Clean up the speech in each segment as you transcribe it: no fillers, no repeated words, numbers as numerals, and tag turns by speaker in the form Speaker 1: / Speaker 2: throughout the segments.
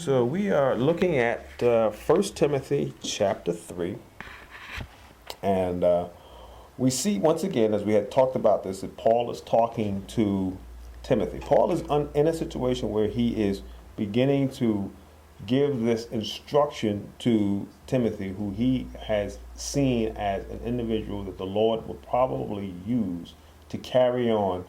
Speaker 1: So we are looking at 1 Timothy chapter 3. And we see once again, as we had talked about this, that Paul is talking to Timothy. Paul is in a situation where he is beginning to give this instruction to Timothy, who he has seen as an individual that the Lord will probably use to carry on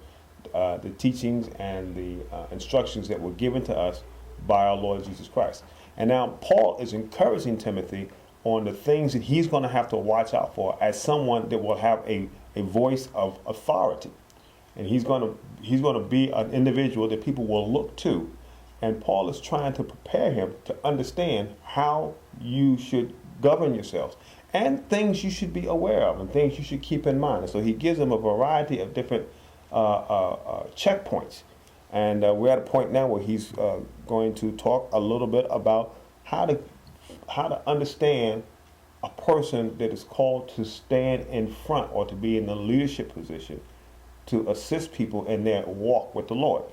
Speaker 1: the teachings and the instructions that were given to us by our Lord Jesus Christ. And now Paul is encouraging Timothy on the things that he's going to have to watch out for as someone that will have a voice of authority. And he's going to be an individual that people will look to. And Paul is trying to prepare him to understand how you should govern yourselves and things you should be aware of and things you should keep in mind. And so he gives him a variety of different checkpoints. And we're at a point now where he's going to talk a little bit about how to understand a person that is called to stand in front or to be in the leadership position to assist people in their walk with the Lord.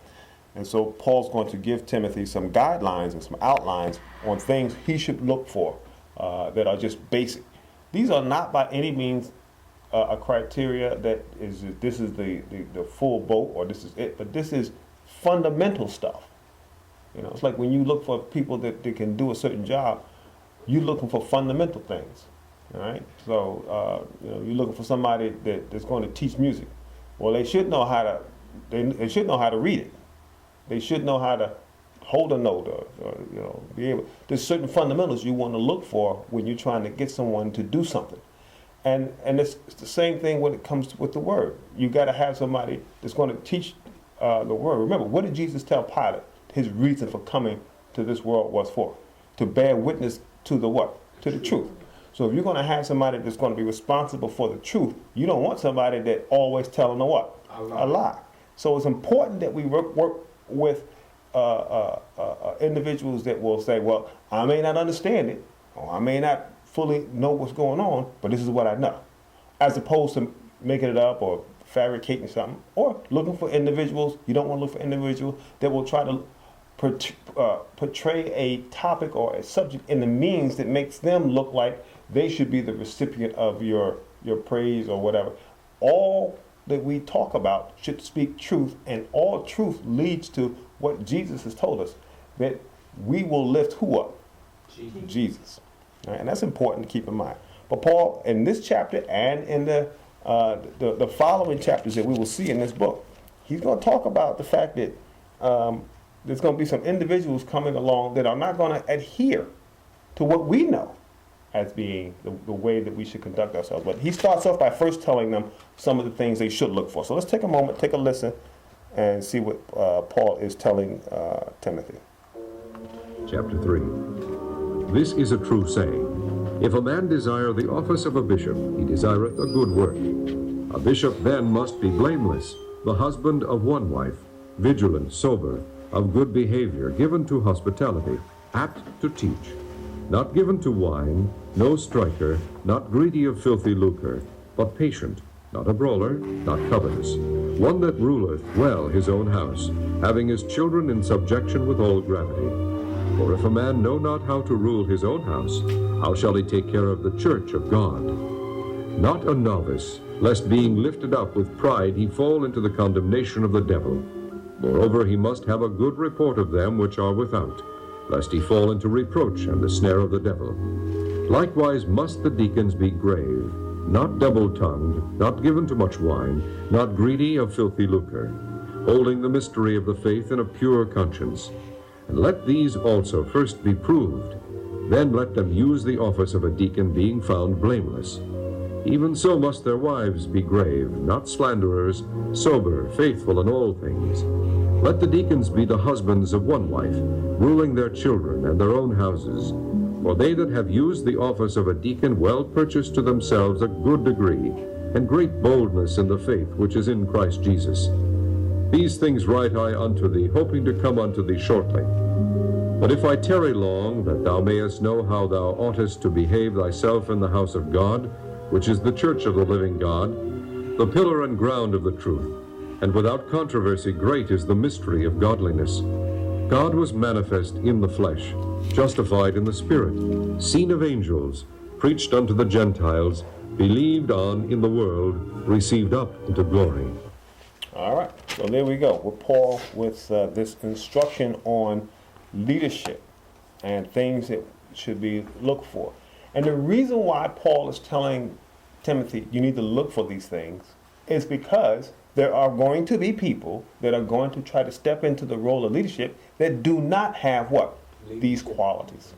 Speaker 1: And so Paul's going to give Timothy some guidelines and some outlines on things he should look for that are just basic. These are not by any means a criteria that this is the full boat or this is it, but this is fundamental stuff. You know, it's like when you look for people that can do a certain job, you're looking for fundamental things. All right. So you're looking for somebody that's going to teach music. Well, they should know how to. They should know how to read it. They should know how to hold a note or be able. There's certain fundamentals you want to look for when you're trying to get someone to do something. And it's the same thing when it comes with the word. You got to have somebody that's going to teach the word. Remember, what did Jesus tell Pilate his reason for coming to this world was for? To bear witness to the what? To the truth. So if you're going to have somebody that's going to be responsible for the truth, you don't want somebody that always telling the what? A lie. So it's important that we work with individuals that will say, well, I may not understand it, or I may not fully know what's going on, but this is what I know. As opposed to making it up or fabricating something, or looking for individuals. You don't want to look for individuals that will try to portray a topic or a subject in the means that makes them look like they should be the recipient of your praise or whatever. All that we talk about should speak truth, and all truth leads to what Jesus has told us, that we will lift who up? Jesus. All right, and that's important to keep in mind. But Paul, in this chapter and in the following chapters that we will see in this book, he's going to talk about the fact that there's going to be some individuals coming along that are not going to adhere to what we know as being the way that we should conduct ourselves. But he starts off by first telling them some of the things they should look for. So let's take a moment, take a listen, and see what Paul is telling Timothy.
Speaker 2: Chapter 3. This is a true saying. If a man desire the office of a bishop, he desireth a good work. A bishop then must be blameless, the husband of one wife, vigilant, sober, of good behavior, given to hospitality, apt to teach, not given to wine, no striker, not greedy of filthy lucre, but patient, not a brawler, not covetous, one that ruleth well his own house, having his children in subjection with all gravity. For if a man know not how to rule his own house, how shall he take care of the church of God? Not a novice, lest being lifted up with pride he fall into the condemnation of the devil. Moreover, he must have a good report of them which are without, lest he fall into reproach and the snare of the devil. Likewise must the deacons be grave, not double-tongued, not given to much wine, not greedy of filthy lucre, holding the mystery of the faith in a pure conscience. And let these also first be proved, then let them use the office of a deacon, being found blameless. Even so must their wives be grave, not slanderers, sober, faithful in all things. Let the deacons be the husbands of one wife, ruling their children and their own houses. For they that have used the office of a deacon well purchase to themselves a good degree, and great boldness in the faith which is in Christ Jesus. These things write I unto thee, hoping to come unto thee shortly. But if I tarry long, that thou mayest know how thou oughtest to behave thyself in the house of God, which is the church of the living God, the pillar and ground of the truth, and without controversy great is the mystery of godliness. God was manifest in the flesh, justified in the Spirit, seen of angels, preached unto the Gentiles, believed on in the world, received up into glory.
Speaker 1: All right, so there we go with Paul with this instruction on leadership and things that should be looked for. And the reason why Paul is telling Timothy you need to look for these things is because there are going to be people that are going to try to step into the role of leadership that do not have what? These qualities.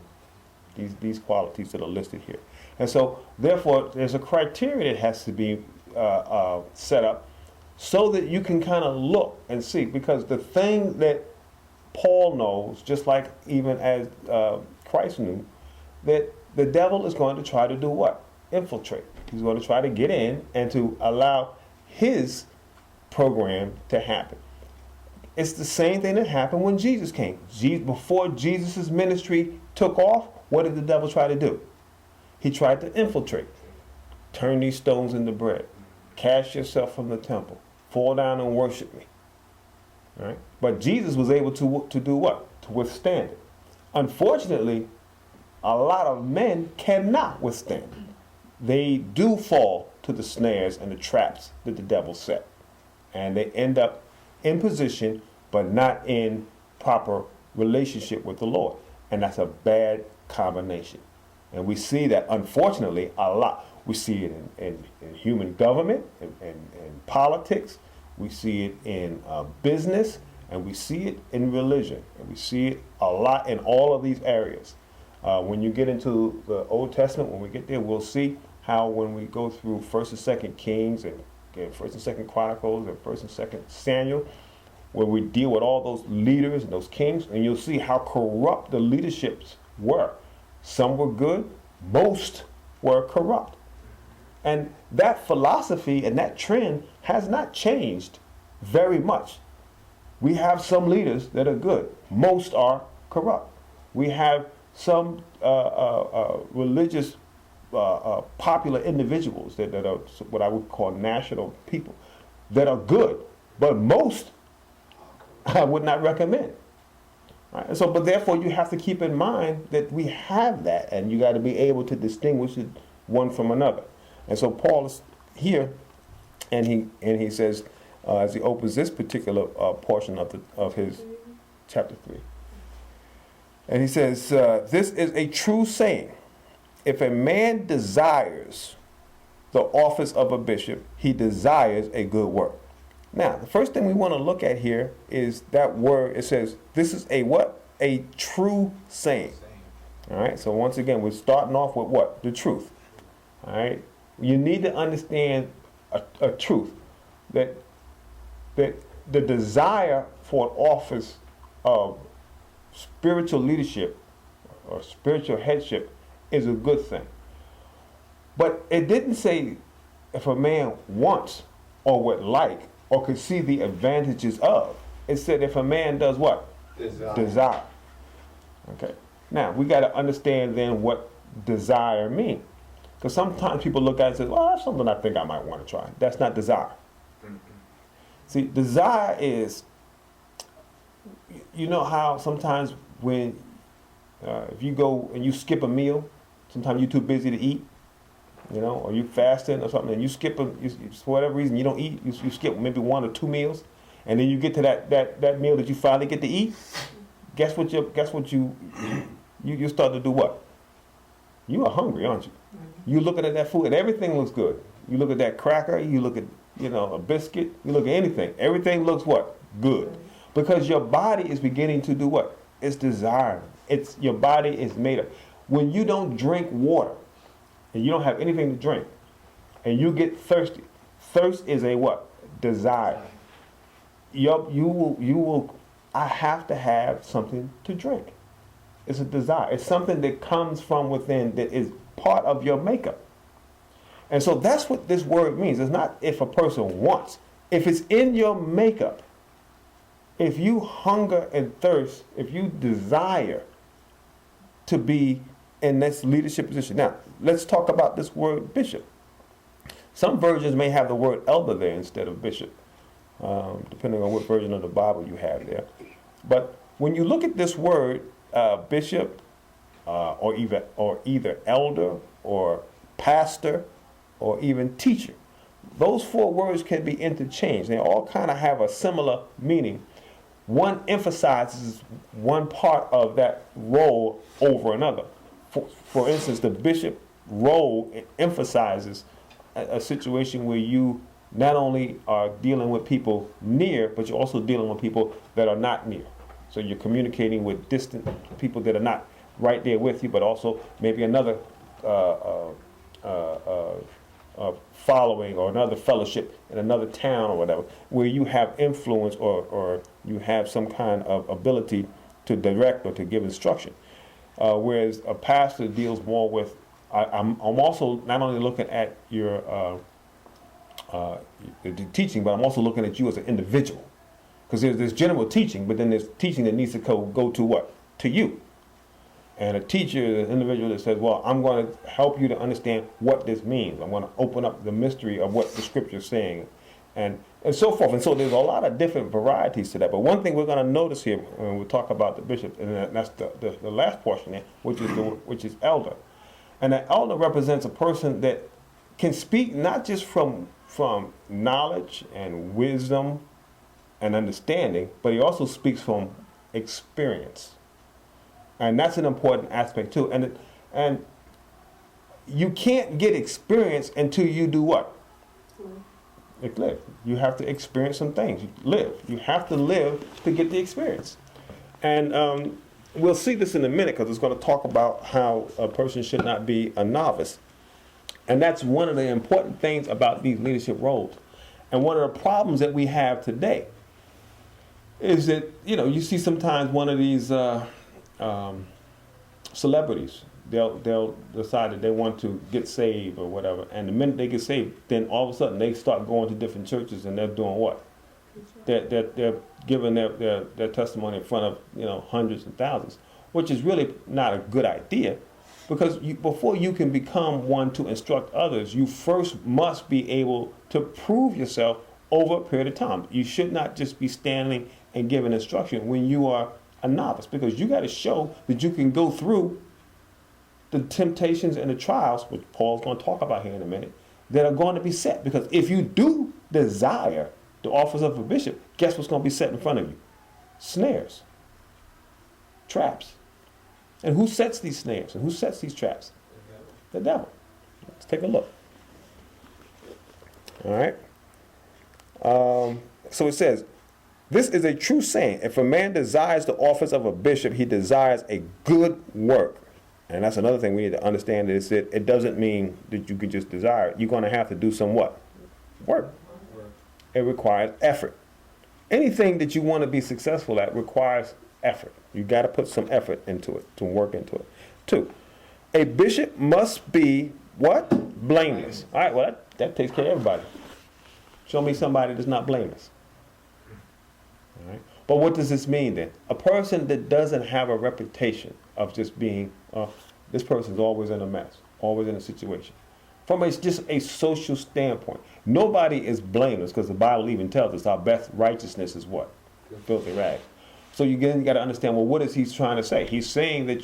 Speaker 1: These qualities that are listed here. And so, therefore, there's a criteria that has to be set up so that you can kind of look and see. Because the thing that Paul knows, just like even as Christ knew, that the devil is going to try to do what? Infiltrate. He's going to try to get in and to allow his program to happen. It's the same thing that happened when Jesus came. Before Jesus' ministry took off, what did the devil try to do? He tried to infiltrate. Turn these stones into bread. Cast yourself from the temple. Fall down and worship me. All right? But Jesus was able to do what? To withstand it. Unfortunately, a lot of men cannot withstand it. They do fall to the snares and the traps that the devil set. And they end up in position, but not in proper relationship with the Lord. And that's a bad combination. And we see that, unfortunately, a lot. We see it in human government, in politics. We see it in business, and we see it in religion. And we see it a lot in all of these areas. When you get into the Old Testament, when we get there, we'll see how when we go through 1st and 2nd Kings and 1st and 2nd Chronicles and 1st and 2nd Samuel, where we deal with all those leaders and those kings, and you'll see how corrupt the leaderships were. Some were good, most were corrupt. And that philosophy and that trend has not changed very much. We have some leaders that are good, most are corrupt. We have some religious popular individuals that are what I would call national people that are good, but most I would not recommend. Right? So, but therefore you have to keep in mind that we have that, and you got to be able to distinguish it one from another. And so Paul is here, and he says, as he opens this particular portion of his chapter 3, and he says, this is a true saying. If a man desires the office of a bishop, he desires a good work. Now, the first thing we want to look at here is that word. It says, this is a what? A true saying. All right, so once again, we're starting off with what? The truth. All right, you need to understand a truth, that the desire for an office of spiritual leadership or spiritual headship is a good thing. But it didn't say if a man wants or would like or could see the advantages of. It said if a man does what? Desire. Okay. Now, we got to understand then what desire means. Because sometimes people look at it and say, well, that's something I think I might want to try. That's not desire. See, desire is, you know how sometimes when, if you go and you skip a meal, sometimes you're too busy to eat, you know, or you fasting or something, and you skip, for whatever reason, you don't eat, you skip maybe 1 or 2 meals, and then you get to that meal that you finally get to eat, guess what you start to do what? You are hungry, aren't you? You're looking at that food, and everything looks good. You look at that cracker, you look at, a biscuit, you look at anything. Everything looks what? Good. Because your body is beginning to do what? It's desiring. Your body is made up. When you don't drink water, and you don't have anything to drink, and you get thirsty, thirst is a what? Desire. I have to have something to drink. It's a desire. It's something that comes from within that is part of your makeup. And so that's what this word means. It's not if a person wants. If it's in your makeup, if you hunger and thirst, if you desire to be in this leadership position. Now, let's talk about this word bishop. Some versions may have the word elder there instead of bishop, depending on what version of the Bible you have there. But when you look at this word, bishop, or either elder or pastor or even teacher, those four words can be interchanged. They all kind of have a similar meaning. One emphasizes one part of that role over another. For instance, the bishop role emphasizes a situation where you not only are dealing with people near, but you're also dealing with people that are not near. So you're communicating with distant people that are not right there with you, but also maybe another following or another fellowship in another town or whatever, where you have influence or you have some kind of ability to direct or to give instruction. Whereas a pastor deals more with, I'm also not only looking at your the teaching, but I'm also looking at you as an individual. Because there's general teaching, but then there's teaching that needs to go to what? To you. And a teacher is an individual that says, well, I'm going to help you to understand what this means. I'm going to open up the mystery of what the scripture is saying, and so forth. And so there's a lot of different varieties to that. But one thing we're going to notice here when we talk about the bishop, and that's the last portion there, which is elder. And an elder represents a person that can speak not just from knowledge and wisdom and understanding, but he also speaks from experience. And that's an important aspect too. And you can't get experience until you do what? Live. You have to experience some things. You live. You have to live to get the experience. And we'll see this in a minute, because it's going to talk about how a person should not be a novice. And that's one of the important things about these leadership roles. And one of the problems that we have today is that, you see sometimes one of these celebrities, they'll decide that they want to get saved or whatever, and the minute they get saved, then all of a sudden they start going to different churches, and they're doing what? They're giving their testimony in front of hundreds and thousands, which is really not a good idea, because before you can become one to instruct others, you first must be able to prove yourself over a period of time. You should not just be standing and giving instruction when you are a novice, because you got to show that you can go through the temptations and the trials, which Paul's going to talk about here in a minute, that are going to be set. Because if you do desire the office of a bishop, guess what's going to be set in front of you? Snares, traps. And who sets these snares and who sets these traps? The devil. Let's take a look. All right. So it says, this is a true saying. If a man desires the office of a bishop, he desires a good work. And that's another thing we need to understand, is that it doesn't mean that you can just desire it. You're going to have to do some what? Work. It requires effort. Anything that you want to be successful at requires effort. You got to put some effort into it, to work into it. 2, a bishop must be what? Blameless. All right, well, that takes care of everybody. Show me somebody that's not blameless. All right. But what does this mean then? A person that doesn't have a reputation of just being, this person's always in a mess, always in a situation. From just a social standpoint, nobody is blameless, because the Bible even tells us our best righteousness is what? Filthy rags. So you got to understand, well, what is he trying to say? He's saying that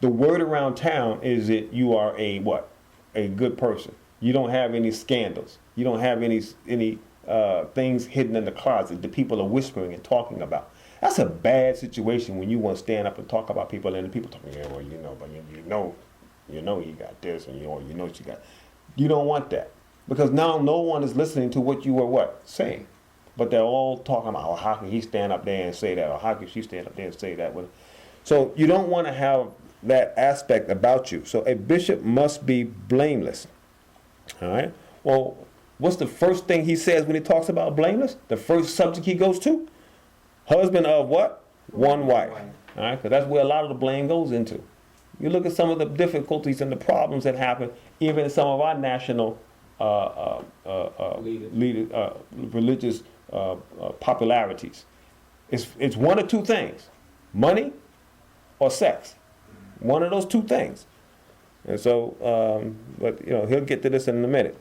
Speaker 1: the word around town is that you are a what? A good person. You don't have any scandals. You don't have any things hidden in the closet that people are whispering and talking about. That's a bad situation when you want to stand up and talk about people, and the people talking, yeah, well, but you know he got this, and you know she got. You don't want that, because now no one is listening to what you were what saying, but they're all talking about, oh, how can he stand up there and say that, or how can she stand up there and say that? So you don't want to have that aspect about you. So a bishop must be blameless. All right. Well, what's the first thing he says when he talks about blameless? The first subject he goes to? Husband of what? One wife. All right, because that's where a lot of the blame goes into. You look at some of the difficulties and the problems that happen, even in some of our national religious popularities. It's one of two things: money or sex. One of those two things. And so, but he'll get to this in a minute.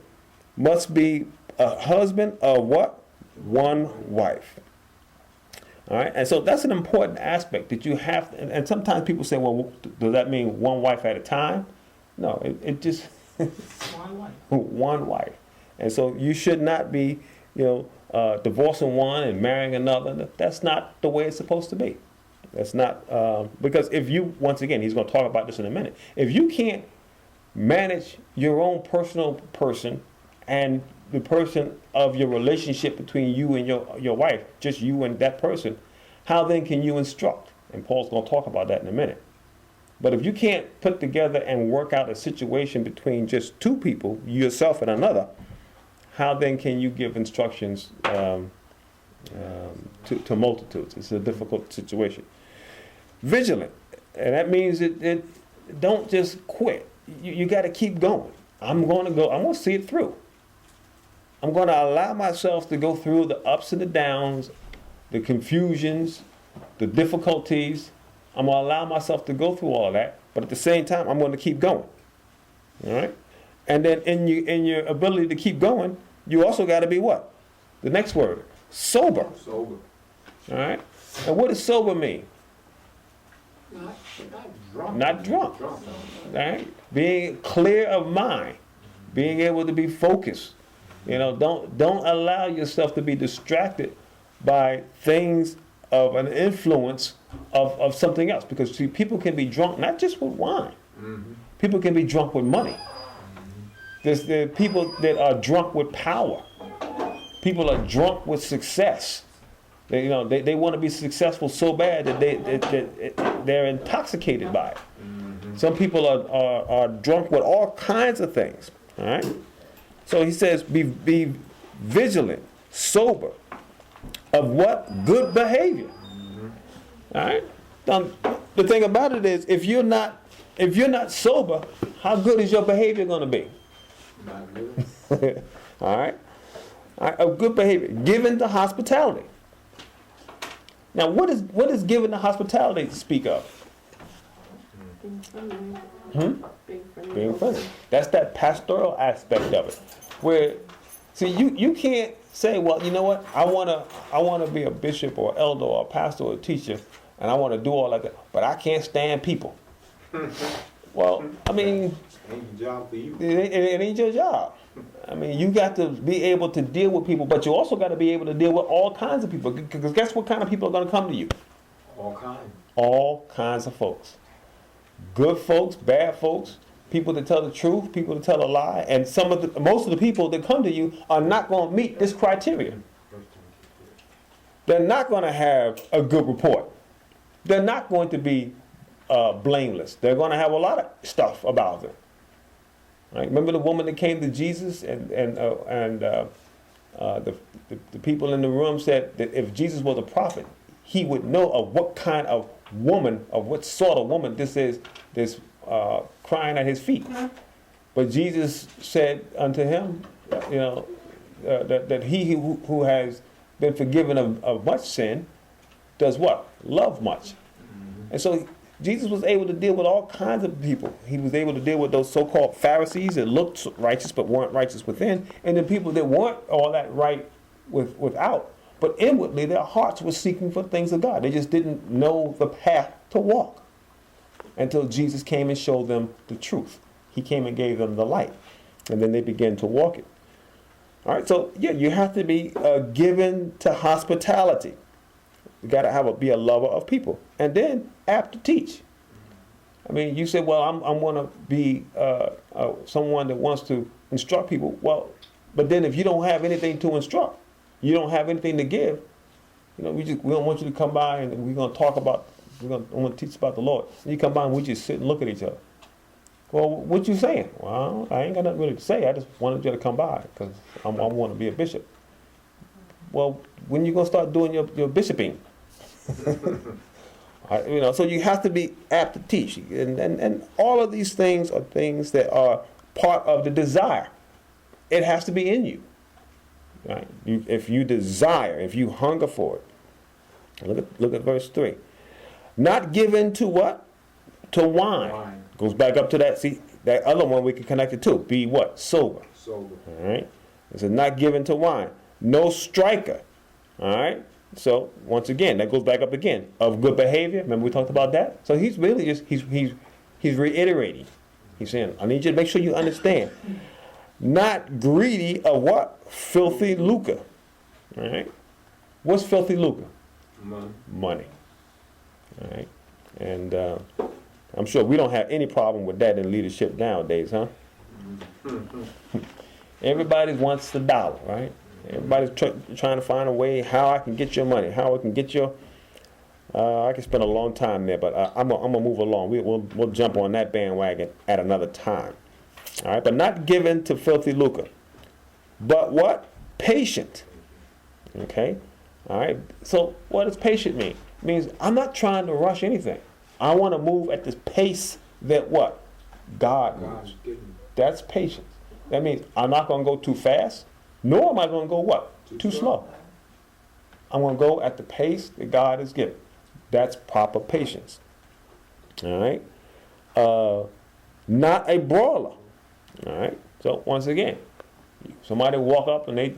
Speaker 1: Must be a husband of what? one wife. All right, and so that's an important aspect that you have. And sometimes people say, well, does that mean one wife at a time? No, it just
Speaker 3: One wife.
Speaker 1: one wife. And so you should not be, divorcing one and marrying another. That's not the way it's supposed to be. That's not, because if you, once again, he's going to talk about this in a minute. If you can't manage your own personal person and the person of your relationship between you and your wife, just you and that person, how then can you instruct? And Paul's going to talk about that in a minute. But if you can't put together and work out a situation between just two people, yourself and another, how then can you give instructions to multitudes? It's a difficult situation. Vigilant, and that means it don't just quit. You got to keep going. I'm going to see it through. I'm going to allow myself to go through the ups and the downs, the confusions, the difficulties. I'm going to allow myself to go through all of that, but at the same time, I'm going to keep going. All right? And then in your ability to keep going, you also got to be what? The next word, sober.
Speaker 4: Sober.
Speaker 1: All right? And what does sober mean?
Speaker 4: Not drunk.
Speaker 1: Not drunk. All right? Being clear of mind, being able to be focused. Don't allow yourself to be distracted by things of an influence of something else. Because see, people can be drunk not just with wine. Mm-hmm. People can be drunk with money. There are people that are drunk with power. People are drunk with success. They want to be successful so bad that they're intoxicated by it. Mm-hmm. Some people are drunk with all kinds of things. All right. So he says, be vigilant, sober, of what? Good behavior. Mm-hmm. All right. The thing about it is, if you're not sober, how good is your behavior going to be?
Speaker 4: Not good.
Speaker 1: All right. Of good behavior, given to hospitality. Now, what is given to hospitality speak of?
Speaker 3: Being friendly.
Speaker 1: Being friendly. That's that pastoral aspect of it. Where, see, you can't say, well, you know what? I wanna be a bishop or elder or a pastor or a teacher, and I want to do all of that, but I can't stand people. Well, I mean,
Speaker 4: Ain't your job for you.
Speaker 1: it ain't your job. I mean, you got to be able to deal with people, but you also got to be able to deal with all kinds of people. Because guess what kind of people are going to come to you?
Speaker 4: All kinds.
Speaker 1: All kinds of folks. Good folks, bad folks, people that tell the truth, people that tell a lie, and most of the people that come to you are not going to meet this criteria. They're not going to have a good report. They're not going to be blameless. They're going to have a lot of stuff about them. Right? Remember the woman that came to Jesus, and the people in the room said that if Jesus was a prophet, he would know of what kind of woman, of what sort of woman this is, this crying at his feet. But Jesus said unto him, that he who has been forgiven of much sin does what? Love much. And so Jesus was able to deal with all kinds of people. He was able to deal with those so-called Pharisees that looked righteous but weren't righteous within, and the people that weren't all that right without. But inwardly, their hearts were seeking for things of God. They just didn't know the path to walk until Jesus came and showed them the truth. He came and gave them the light, and then they began to walk it. All right, so yeah, you have to be given to hospitality. You got to be a lover of people, and then apt to teach. I mean, you said, well, I'm going to be someone that wants to instruct people. Well, but then if you don't have anything to instruct, you don't have anything to give. We don't want you to come by and we're going to talk about. I want to teach about the Lord. And you come by and we just sit and look at each other. Well, what you saying? Well, I ain't got nothing really to say. I just wanted you to come by because I want to be a bishop. Well, when you going to start doing your bishoping? So you have to be apt to teach, and all of these things are things that are part of the desire. It has to be in you, right? If you desire, if you hunger for it. Look at verse 3. Not given to what? To wine. Goes back up to that. See, that other one we can connect it to. Be what? Sober.
Speaker 4: Sober.
Speaker 1: All right. It says not given to wine. No striker. All right. So once again, that goes back up again of good behavior. Remember we talked about that. So he's really just he's reiterating. He's saying, I need you to make sure you understand. Not greedy of what? Filthy lucre. All right. What's filthy lucre? Money. All right. And I'm sure we don't have any problem with that in leadership nowadays, huh? Everybody wants the dollar, right? Everybody's trying to find a way how I can get your money, how I can get your. I can spend a long time there, but I'm gonna move along. We'll jump on that bandwagon at another time. All right, but not given to filthy lucre, but what? Patient. Okay. All right. So what does patient mean? It means I'm not trying to rush anything. I want to move at this pace that what? God moves. That's patience. That means I'm not going to go too fast, nor am I going to go what? Too slow. I'm going to go at the pace that God has given. That's proper patience. All right? Not a brawler. All right? So once again, somebody walk up and they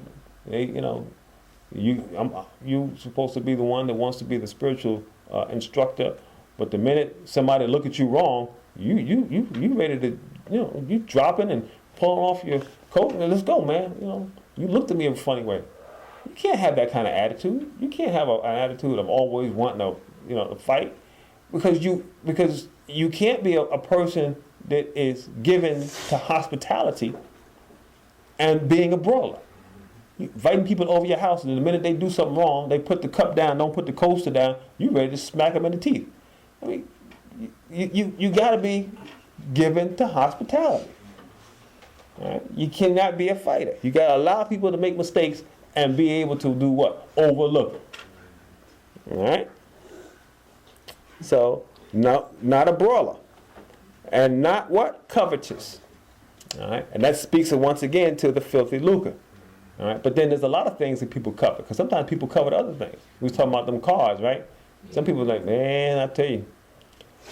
Speaker 1: you supposed to be the one that wants to be the spiritual instructor, but the minute somebody look at you wrong, you ready to, you dropping and pulling off your coat and let's go, man. You looked at me in a funny way. You can't have that kind of attitude. You can't have an attitude of always wanting to fight, because you can't be a person that is given to hospitality and being a brawler. Inviting people over your house, and the minute they do something wrong, they put the cup down, don't put the coaster down, you ready to smack them in the teeth. I mean, you got to be given to hospitality. All right? You cannot be a fighter. You got to allow people to make mistakes and be able to do what? Overlook it. All right? So, not a brawler. And not what? Covetous. All right? And that speaks once again to the filthy lucre. All right? But then there's a lot of things that people covet, because sometimes people covet other things. We was talking about them cars, right? Some people are like, man, I tell you,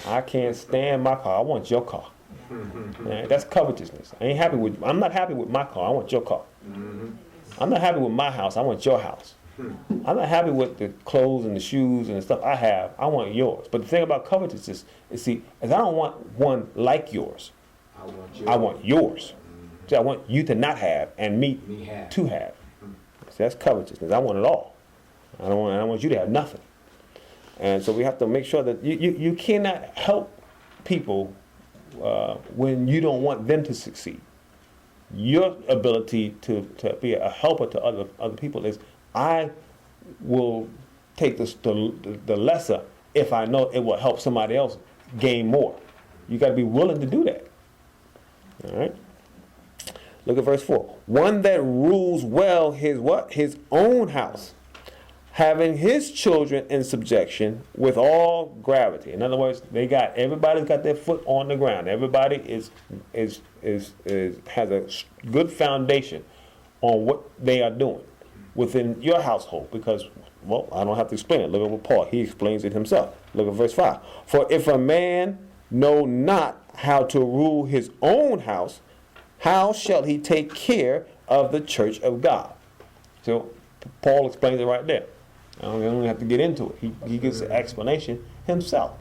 Speaker 1: I can't stand my car. I want your car. Right? That's covetousness. I'm not happy with my car. I want your car. I'm not happy with my house. I want your house. I'm not happy with the clothes and the shoes and the stuff I have. I want yours. But the thing about covetousness is I don't want one like yours. I want yours. See, I want you to not have and me to have. See, that's covetousness. I want it all. I don't want you to have nothing. And so we have to make sure that you cannot help people when you don't want them to succeed. Your ability to be a helper to other people is, I will take the lesser if I know it will help somebody else gain more. You got to be willing to do that. All right. Look at verse 4. One that rules well his own house, having his children in subjection with all gravity. In other words, everybody's got their foot on the ground. Everybody has a good foundation on what they are doing within your household. Because, well, I don't have to explain it. Look at what Paul, he explains it himself. Look at verse 5. For if a man know not how to rule his own house, how shall he take care of the church of God? So Paul explains it right there. I don't have to get into it. He gives the explanation himself.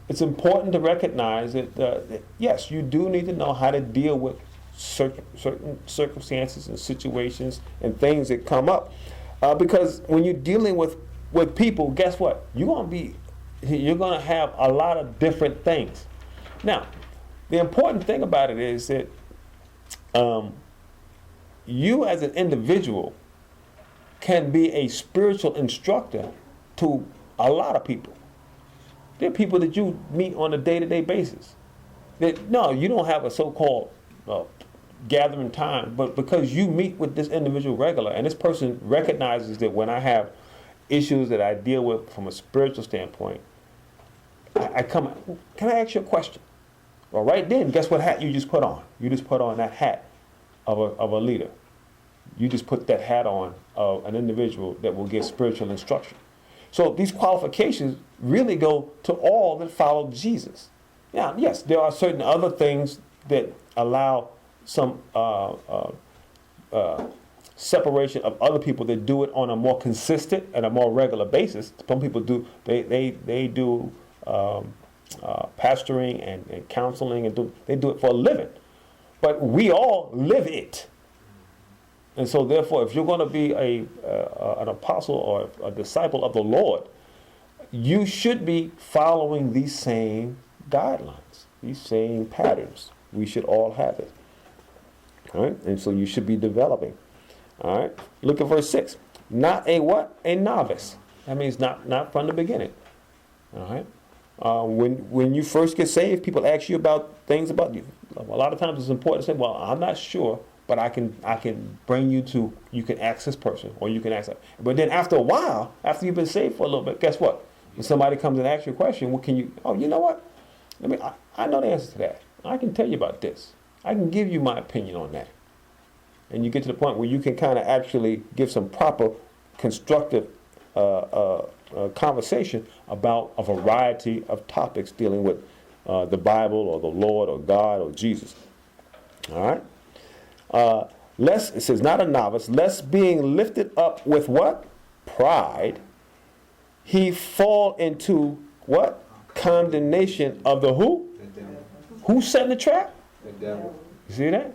Speaker 1: It's important to recognize that, yes, you do need to know how to deal with certain circumstances and situations and things that come up. Because when you're dealing with people, guess what? You're going to have a lot of different things. Now, the important thing about it is that you as an individual can be a spiritual instructor to a lot of people. There are people that you meet on a day-to-day basis. No, you don't have a so-called gathering time, but because you meet with this individual regular, and this person recognizes that when I have issues that I deal with from a spiritual standpoint, I come, can I ask you a question? Well, right then, guess what hat you just put on? You just put on that hat of a leader. You just put that hat on of an individual that will give spiritual instruction. So these qualifications really go to all that follow Jesus. Now, yes, there are certain other things that allow some separation of other people that do it on a more consistent and a more regular basis. Some people do, they do pastoring and counseling, and they do it for a living. But we all live it. And so therefore, if you're going to be an apostle or a disciple of the Lord, you should be following these same guidelines, these same patterns. We should all have it. All right? And so you should be developing. All right? Look at verse 6. Not a what? A novice. That means not from the beginning. All right? When you first get saved, people ask you about things about you. A lot of times it's important to say, well, I'm not sure, but I can bring you to, you can ask this person, or you can ask that. But then after a while, after you've been saved for a little bit, guess what? When somebody comes and asks you a question, what can you, oh, you know what? I know the answer to that. I can tell you about this. I can give you my opinion on that. And you get to the point where you can kind of actually give some proper, constructive conversation about a variety of topics dealing with the Bible or the Lord or God or Jesus. All right? Lest, it says, not a novice, lest being lifted up with what? Pride, he fall into what? Condemnation of the who?
Speaker 4: The devil.
Speaker 1: Who set the trap?
Speaker 4: The devil.
Speaker 1: You see that?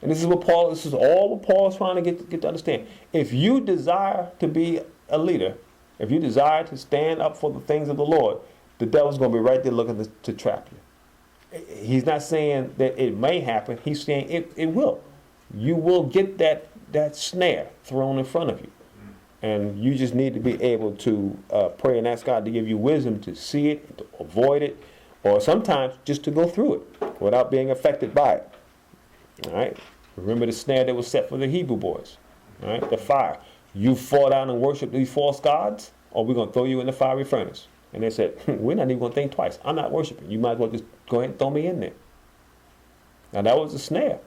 Speaker 1: And this is all what Paul is trying to get to understand. If you desire to be a leader, if you desire to stand up for the things of the Lord, the devil's going to be right there looking to trap you. He's not saying that it may happen. He's saying it will. You will get that snare thrown in front of you. And you just need to be able to pray and ask God to give you wisdom to see it, to avoid it, or sometimes just to go through it without being affected by it. All right? Remember the snare that was set for the Hebrew boys. All right? The fire. You fall down and worship these false gods, or we're going to throw you in the fiery furnace. And they said, we're not even going to think twice. I'm not worshiping. You might as well just go ahead and throw me in there. Now that was a snare.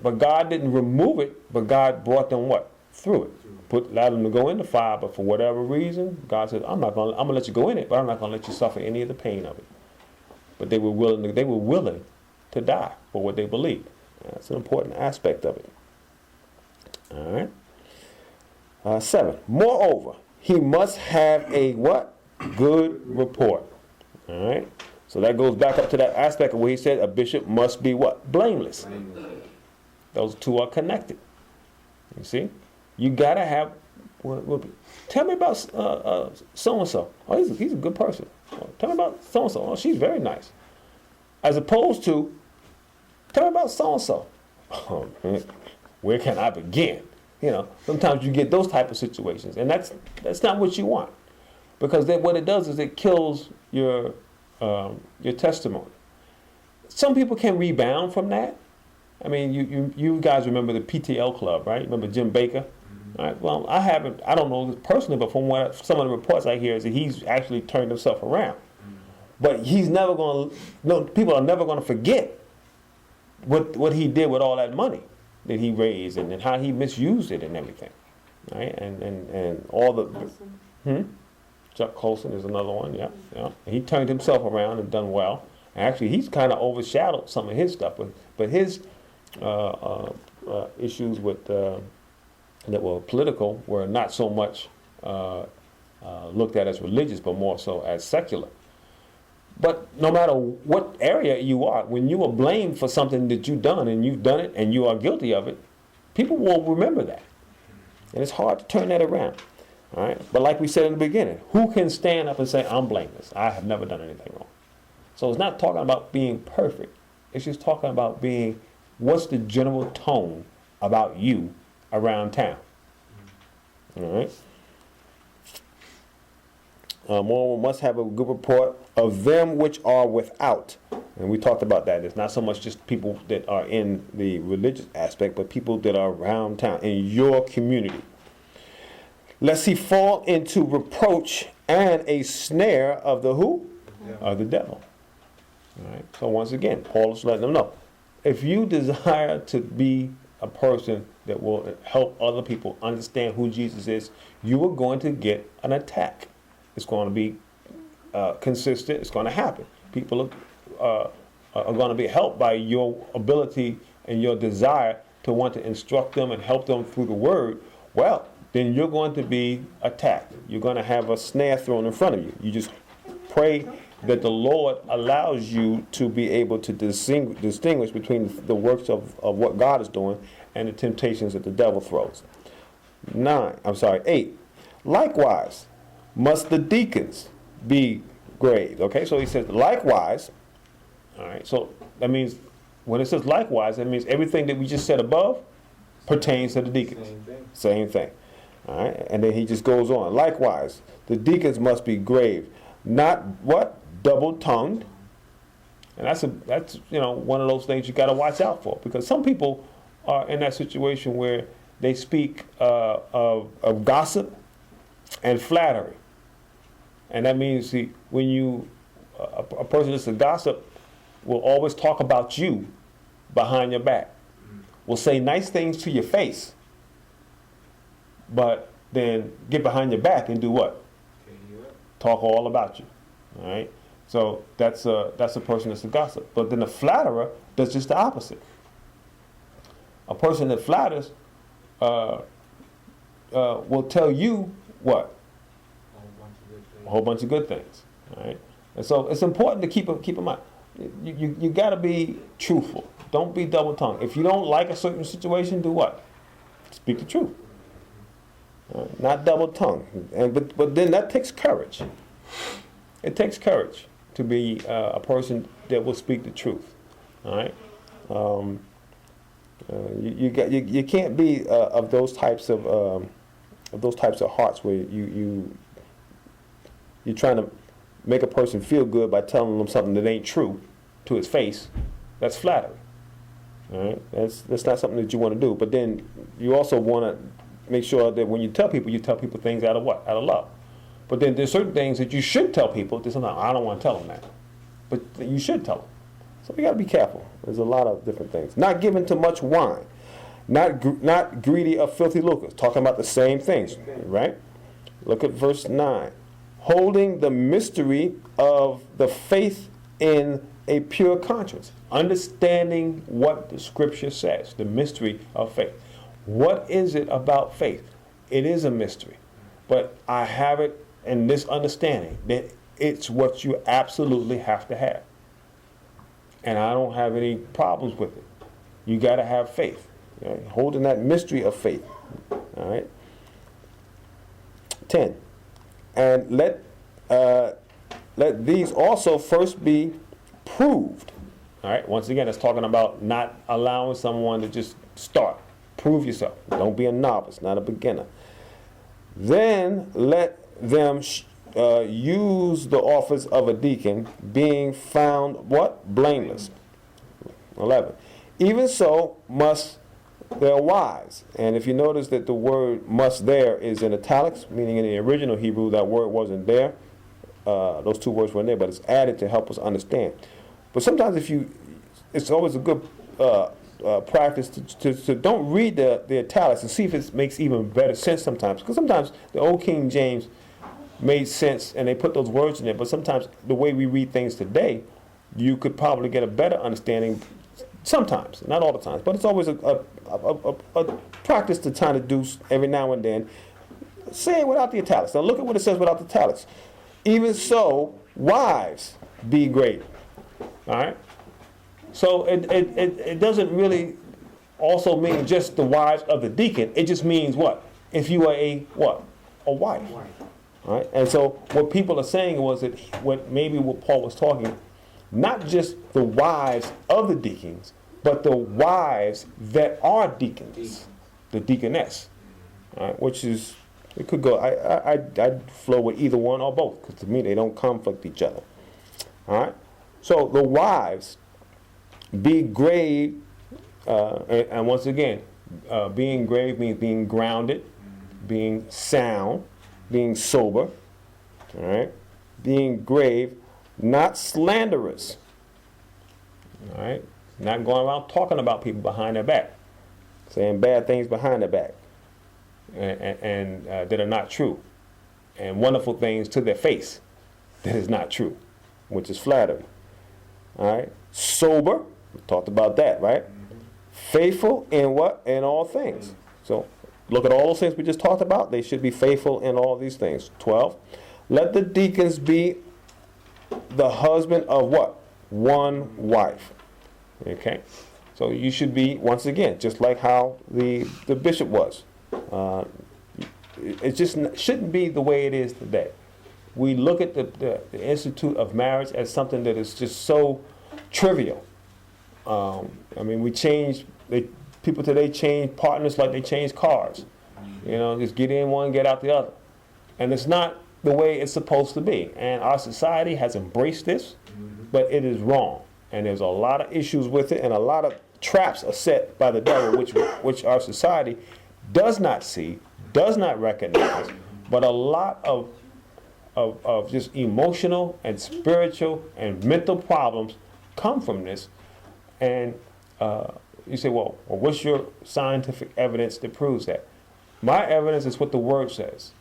Speaker 1: But God didn't remove it, but God brought them what? Through it. Allowed them to go in the fire, but for whatever reason, God said, I'm going to let you go in it, but I'm not going to let you suffer any of the pain of it. But they were willing to die for what they believed. That's an important aspect of it. All right. 7. Moreover, he must have a what? Good report. All right. So that goes back up to that aspect of where he said a bishop must be what? Blameless. Those two are connected. You see? You gotta have. Tell me about so and so. Oh, he's a good person. Tell me about so and so. Oh, she's very nice. As opposed to, tell me about so and so. Oh, where can I begin? You know, sometimes you get those type of situations, and that's not what you want, because what it does is it kills your testimony. Some people can rebound from that. I mean, you guys remember the PTL club, right? Remember Jim Baker? All right. Well, I don't know this personally, but from some of the reports I hear is that he's actually turned himself around. But he's never going to. No, people are never going to forget what he did with all that money that he raised, and how he misused it and everything, right? And all the. Chuck Colson is another one. Yeah. He turned himself around and done well. Actually, he's kind of overshadowed some of his stuff, but his issues with that were political were not so much looked at as religious, but more so as secular. But no matter what area you are, when you are blamed for something that you've done, and you've done it and you are guilty of it, people will remember that. And it's hard to turn that around. All right? But like we said in the beginning, who can stand up and say, I'm blameless? I have never done anything wrong. So it's not talking about being perfect. It's just talking about what's the general tone about you around town. All right? Moreover, must have a good report of them which are without. And we talked about that. It's not so much just people that are in the religious aspect, but people that are around town, in your community. Lest he fall into reproach and a snare of the who? Of the devil. All right? So once again, Paul is letting them know, if you desire to be a person that will help other people understand who Jesus is, you are going to get an attack. It's going to be consistent. It's going to happen. People are going to be helped by your ability and your desire to want to instruct them and help them through the word, well, then you're going to be attacked. You're going to have a snare thrown in front of you. You just pray that the Lord allows you to be able to distinguish between the works of what God is doing and the temptations that the devil throws. 8. Likewise, must the deacons be grave. Okay, so he says, likewise. All right, so that means when it says likewise, that means everything that we just said above pertains to the deacons. Same thing. All right, and then he just goes on. Likewise, the deacons must be grave, not what? Double-tongued. And that's one of those things you got to watch out for, because some people are in that situation where they speak of gossip and flattery. And that means, see, when a person that's a gossip will always talk about you behind your back, will say nice things to your face, but then get behind your back and do what? Talk all about you. All right. So that's a person that's a gossip. But then a flatterer does just the opposite. A person that flatters will tell you what? A whole bunch of good things. All right. And so it's important to keep in mind. You got to be truthful. Don't be double-tongued. If you don't like a certain situation, do what? Speak the truth. Not double-tongued. But then that takes courage. It takes courage to be a person that will speak the truth. All right. You can't be of those types of hearts where you're trying to make a person feel good by telling them something that ain't true to his face. That's flattery. All right. That's not something that you want to do. But then you also want to make sure that when you tell people things out of what? Out of love. But then there's certain things that you should tell people that sometimes I don't want to tell them that. But you should tell them. So we got to be careful. There's a lot of different things. Not given to much wine. Not greedy of filthy lucre. Talking about the same things, right? Look at verse 9. Holding the mystery of the faith in a pure conscience. Understanding what the scripture says. The mystery of faith. What is it about faith? It is a mystery. But I have it in this understanding that it's what you absolutely have to have. And I don't have any problems with it. You got to have faith. Right? Holding that mystery of faith. All right. 10. And let these also first be proved. All right. Once again, it's talking about not allowing someone to just start. Prove yourself. Don't be a novice, not a beginner. Then let them use the office of a deacon, being found what? Blameless. 11. Even so must their wives. And if you notice that the word must there is in italics, meaning in the original Hebrew that word wasn't there. Those two words weren't there, but it's added to help us understand. But sometimes it's always a good practice to don't read the italics and see if it makes even better sense sometimes. Because sometimes the old King James made sense and they put those words in there, but sometimes the way we read things today, you could probably get a better understanding sometimes, not all the times, but it's always a practice to try to do every now and then. Say it without the italics. Now look at what it says without the italics. Even so, wives, be great. All right? So it doesn't really also mean just the wives of the deacon. It just means what? If you are a wife. All right? And so what people are saying was that what Paul was talking, not just the wives of the deacons, but the wives that are deacons, the deaconess, all right? Which is, it could go, I'd flow with either one or both, because to me they don't conflict each other. All right? So the wives, be grave, and once again, being grave means being grounded, being sound, being sober, all right? Being grave, not slanderous, all right? Not going around talking about people behind their back, saying bad things behind their back, and that are not true, and wonderful things to their face that is not true, which is flattery. All right? Sober, we talked about that, right? Faithful in what? In all things. So look at all those things we just talked about. They should be faithful in all these things. 12. Let the deacons be the husband of what? One wife. Okay. So you should be, once again, just like how the bishop was. It just shouldn't be the way it is today. We look at the institute of marriage as something that is just so trivial. I mean, people today change partners like they change cars. You know, just get in one, get out the other. And it's not the way it's supposed to be. And our society has embraced this, but it is wrong. And there's a lot of issues with it, and a lot of traps are set by the devil, which our society does not see, does not recognize, but a lot of just emotional and spiritual and mental problems come from this. And you say, well, what's your scientific evidence that proves that? My evidence is what the Word says.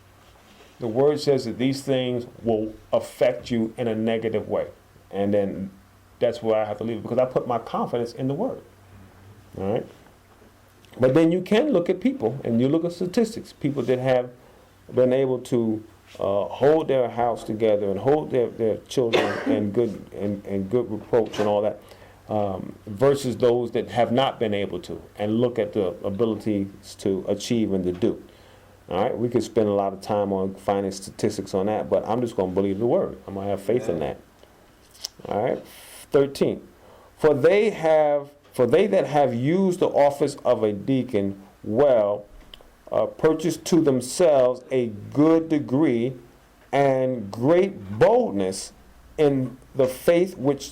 Speaker 1: The Word says that these things will affect you in a negative way. And then that's where I have to leave it, because I put my confidence in the Word. All right? But then you can look at people, and you look at statistics, people that have been able to hold their house together and hold their children in good reproach and all that, versus those that have not been able to, and look at the abilities to achieve and to do. All right, we could spend a lot of time on finding statistics on that, but I'm just going to believe the Word. I'm going to have faith in that. All right, 13. For they that have used the office of a deacon well, purchased to themselves a good degree and great boldness in the faith which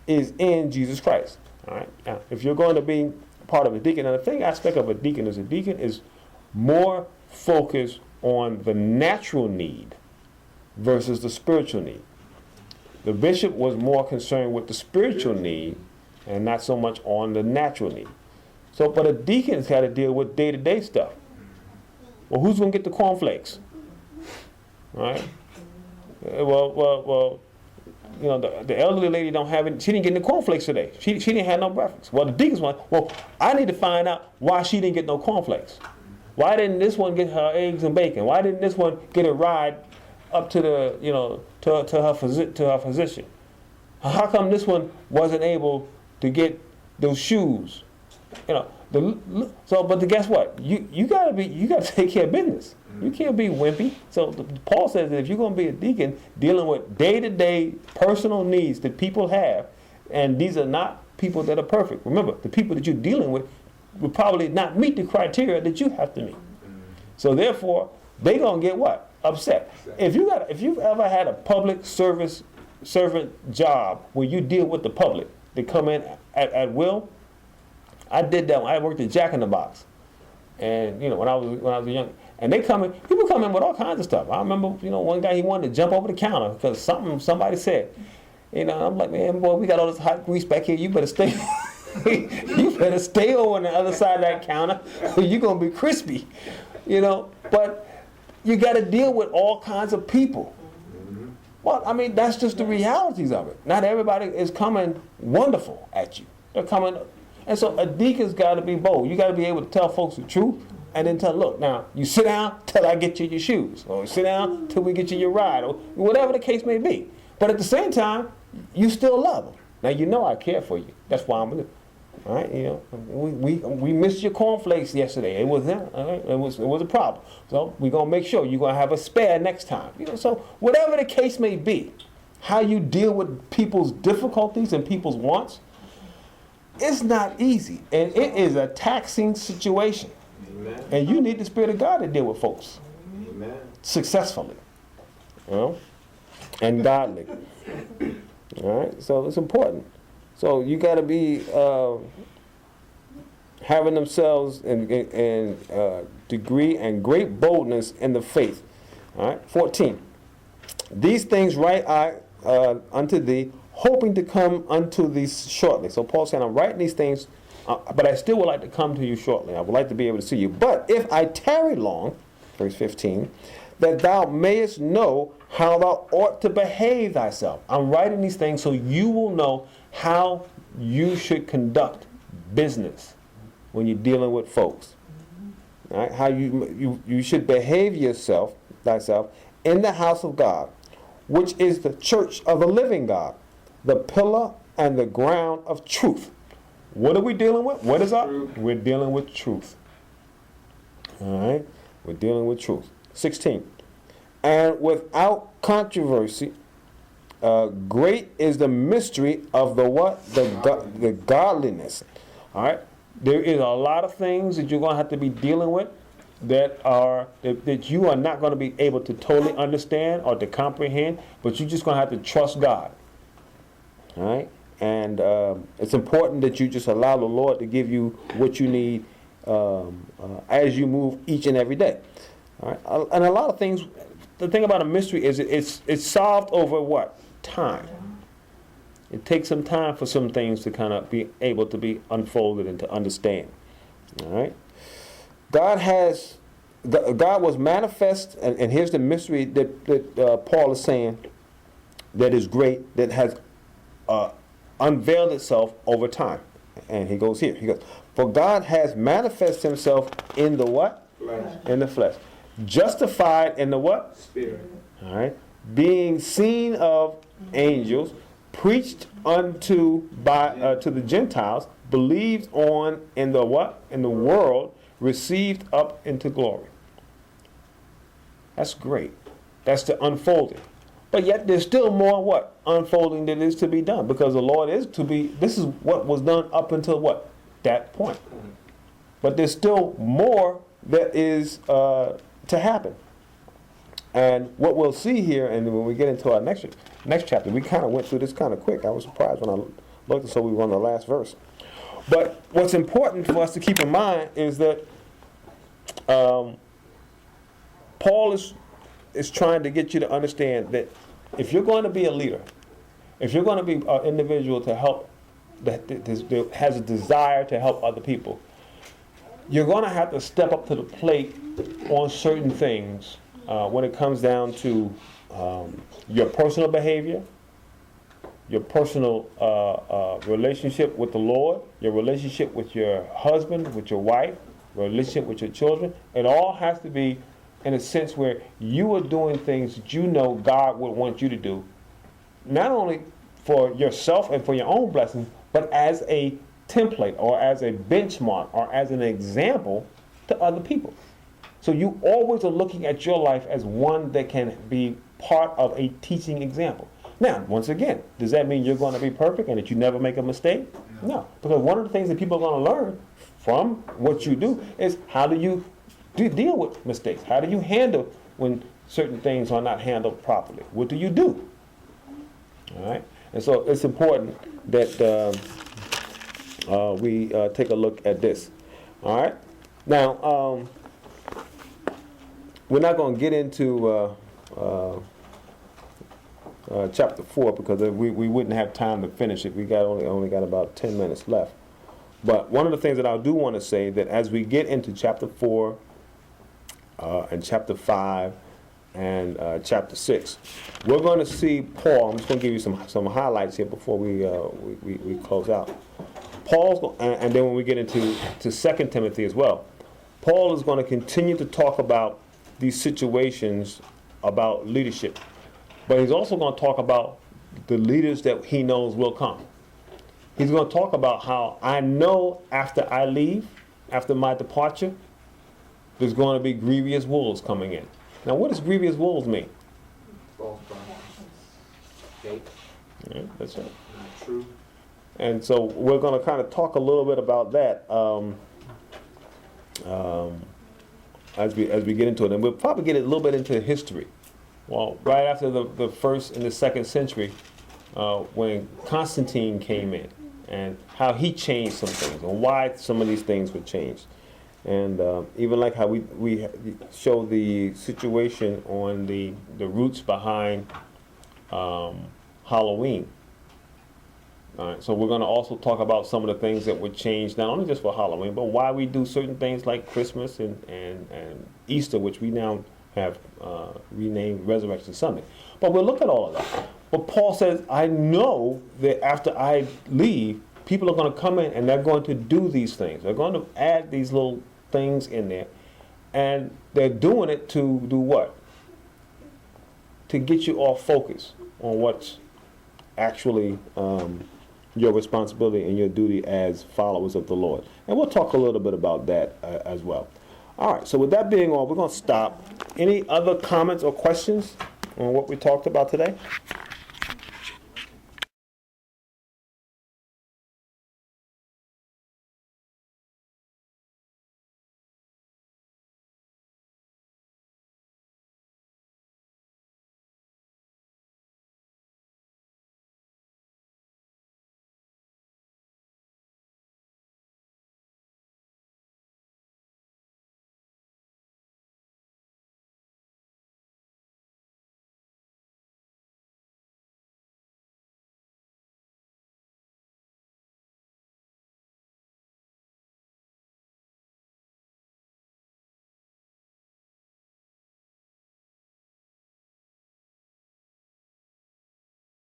Speaker 1: is in Jesus Christ. All right. Now, if you're going to be part of a deacon, and the thing aspect of a deacon is more focused on the natural need versus the spiritual need. The bishop was more concerned with the spiritual need and not so much on the natural need. So, but a deacon's got to deal with day-to-day stuff. Well, who's going to get the cornflakes? All right. Well. You know, the elderly lady don't have it. She didn't get any cornflakes today. She didn't have no breakfast. Well, the deacons one. Well, I need to find out why she didn't get no cornflakes. Why didn't this one get her eggs and bacon? Why didn't this one get a ride up to to her physician? How come this one wasn't able to get those shoes? You know, but guess what? You gotta take care of business. You can't be wimpy. So Paul says that if you're going to be a deacon dealing with day-to-day personal needs that people have, and these are not people that are perfect. Remember, the people that you're dealing with will probably not meet the criteria that you have to meet. So therefore, they're going to get what? Upset. If you've ever had a public servant job where you deal with the public, they come in at will. I did that when I worked at Jack in the Box. And you know, when I was young. And people come in with all kinds of stuff. I remember, one guy, he wanted to jump over the counter because somebody said. I'm like, man, boy, we got all this hot grease back here. You better stay. You better stay over on the other side of that counter, or you're gonna be crispy. But you got to deal with all kinds of people. Well, I mean, that's just the realities of it. Not everybody is coming wonderful at you. They're coming, and so a deacon's got to be bold. You got to be able to tell folks the truth. And then tell, look, now, you sit down till I get you your shoes. Or sit down till we get you your ride. Or whatever the case may be. But at the same time, you still love them. Now, I care for you. That's why I'm with it. All right, we missed your cornflakes yesterday. It was them. All right? It was a problem. So we're going to make sure you're going to have a spare next time. So whatever the case may be, how you deal with people's difficulties and people's wants, it's not easy. And it is a taxing situation.
Speaker 4: Amen.
Speaker 1: And you need the Spirit of God to deal with folks.
Speaker 4: Amen.
Speaker 1: Successfully. And godly. All right? So it's important. So you got to be having themselves in degree and great boldness in the faith. All right? 14. These things write I unto thee, hoping to come unto thee shortly. So Paul's saying, I'm writing these things, but I still would like to come to you shortly. I would like to be able to see you. But if I tarry long, verse 15, that thou mayest know how thou ought to behave thyself. I'm writing these things so you will know how you should conduct business. when you're dealing with folks. All right? How you should behave thyself in the house of God, which is the church of the living God, the pillar and the ground of truth. What are we dealing with? What is up? We're dealing with truth. All right? We're dealing with truth. 16. And without controversy, great is the mystery of the what? The godliness. All right? There is a lot of things that you're going to have to be dealing with that you are not going to be able to totally understand or to comprehend, but you're just going to have to trust God. All right? And it's important that you just allow the Lord to give you what you need as you move each and every day. All right? And a lot of things, the thing about a mystery is it's solved over what? Time. It takes some time for some things to kind of be able to be unfolded and to understand. All right? God was manifest, and here's the mystery that Paul is saying that is great, that has unveiled itself over time. And he goes here. He goes, for God has manifested himself in the what?
Speaker 4: Flesh.
Speaker 1: In the flesh. Justified in the what?
Speaker 4: Spirit.
Speaker 1: All right. Being seen of angels, preached unto to the Gentiles, believed on in the what? In the world, received up into glory. That's great. That's the unfolding. But yet there's still more what? Unfolding that is to be done. Because the Lord is to be, this is what was done up until what? That point. But there's still more that is to happen. And what we'll see here, and when we get into our next chapter, we kind of went through this kind of quick. I was surprised when I looked and saw we were on the last verse. But what's important for us to keep in mind is that Paul is trying to get you to understand that if you're going to be a leader, if you're going to be an individual to help, that has a desire to help other people, you're going to have to step up to the plate on certain things when it comes down to your personal behavior, your personal relationship with the Lord, your relationship with your husband, with your wife, relationship with your children. It all has to be in a sense where you are doing things that you know God would want you to do, not only for yourself and for your own blessings, but as a template or as a benchmark or as an example to other people. So you always are looking at your life as one that can be part of a teaching example. Now, once again, does that mean you're going to be perfect and that you never make a mistake? No. Because one of the things that people are going to learn from what you do is how do you deal with mistakes? How do you handle when certain things are not handled properly? What do you do? All right? And so it's important that we take a look at this. All right? Now, we're not going to get into chapter 4 because we wouldn't have time to finish it. We only got about 10 minutes left. But one of the things that I do want to say that as we get into chapter 4 and chapter 5 and chapter 6, we're going to see Paul. I'm just going to give you some highlights here before we close out. And then when we get into 2 Timothy as well, Paul is going to continue to talk about these situations about leadership. But he's also going to talk about the leaders that he knows will come. He's going to talk about how I know after I leave, after my departure, there's going to be grievous wolves coming in. Now, what does grievous wolves mean?
Speaker 4: False prophets. Fake.
Speaker 1: Yeah, that's right.
Speaker 4: Not true.
Speaker 1: And so we're going to kind of talk a little bit about that as we get into it. And we'll probably get a little bit into history. Well, right after the first and the second century, when Constantine came in, and how he changed some things, and why some of these things were changed. And even like how we show the situation on the roots behind Halloween. All right, so we're going to also talk about some of the things that were changed, not only just for Halloween, but why we do certain things like Christmas and Easter, which we now have renamed Resurrection Sunday. But we'll look at all of that. But Paul says, I know that after I leave, people are going to come in and they're going to do these things. They're going to add these little things in there, and they're doing it to do what? To get you off focus on what's actually your responsibility and your duty as followers of the Lord. And we'll talk a little bit about that as well. All right, so with that being all, we're going to stop. Any other comments or questions on what we talked about today?